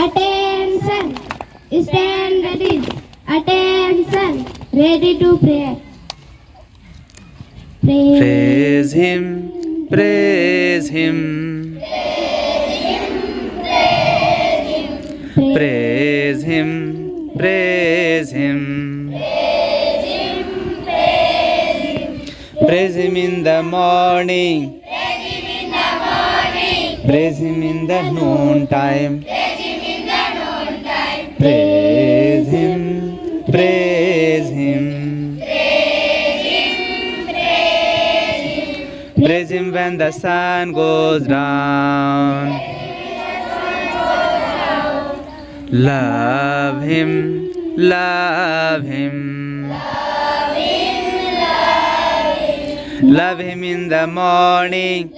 Attention. Stand at ease. Attention. Ready to pray. Praise Him, praise Him, praise Him, praise Him, praise Him in the morning, praise Him in the noontime, praise Him, praise Him. Praise Him when the sun goes down. Love Him, love Him. Love Him in the morning.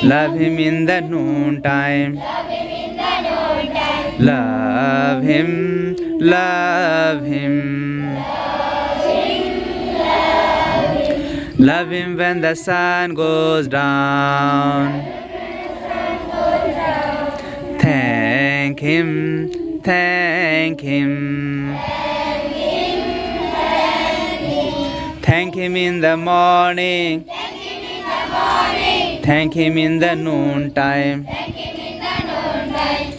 Love Him in the noontime. Love Him, love Him. Love Him when the sun goes down. Thank Him, thank Him. Thank Him in the morning. Thank Him in the noontime.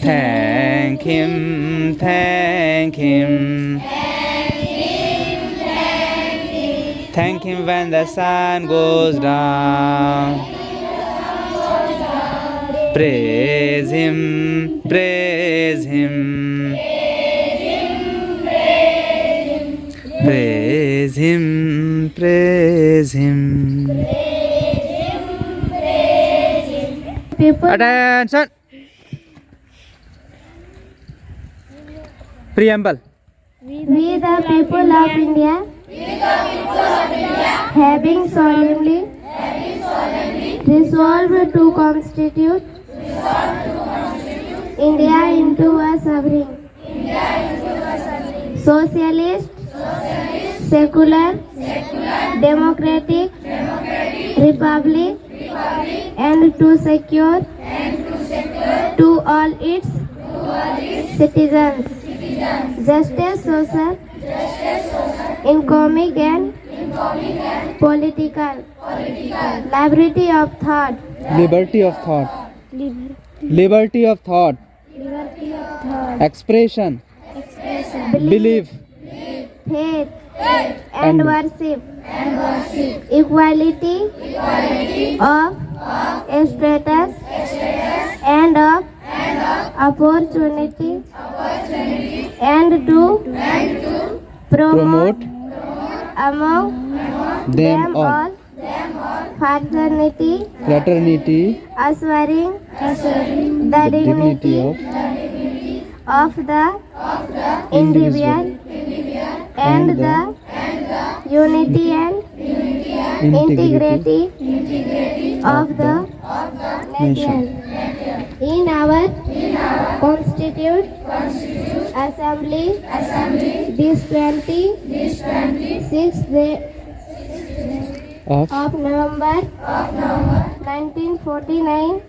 Thank Him, thank Him. Thank Him when the sun goes down. Praise Him, praise Him. Praise Him, praise Him. Attention. Preamble. We the people of India, having solemnly resolved to constitute India into a sovereign, socialist, secular, democratic republic, and to secure to all its citizens justice, social, economic and political liberty of thought, Liberty of thought. Liberty of thought. Expression. Belief. faith and worship, equality of status and of opportunity, and to promote among them all fraternity, assuring the dignity of the individual and the unity and integrity of the nation. In our Constitute Assembly, this 26th day of November 1949,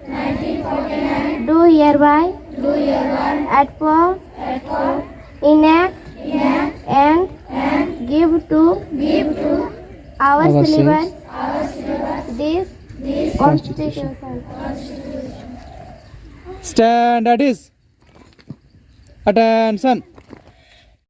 do hereby advocate, enact and give to our syllabus this Constitution. Stand at ease. Attention.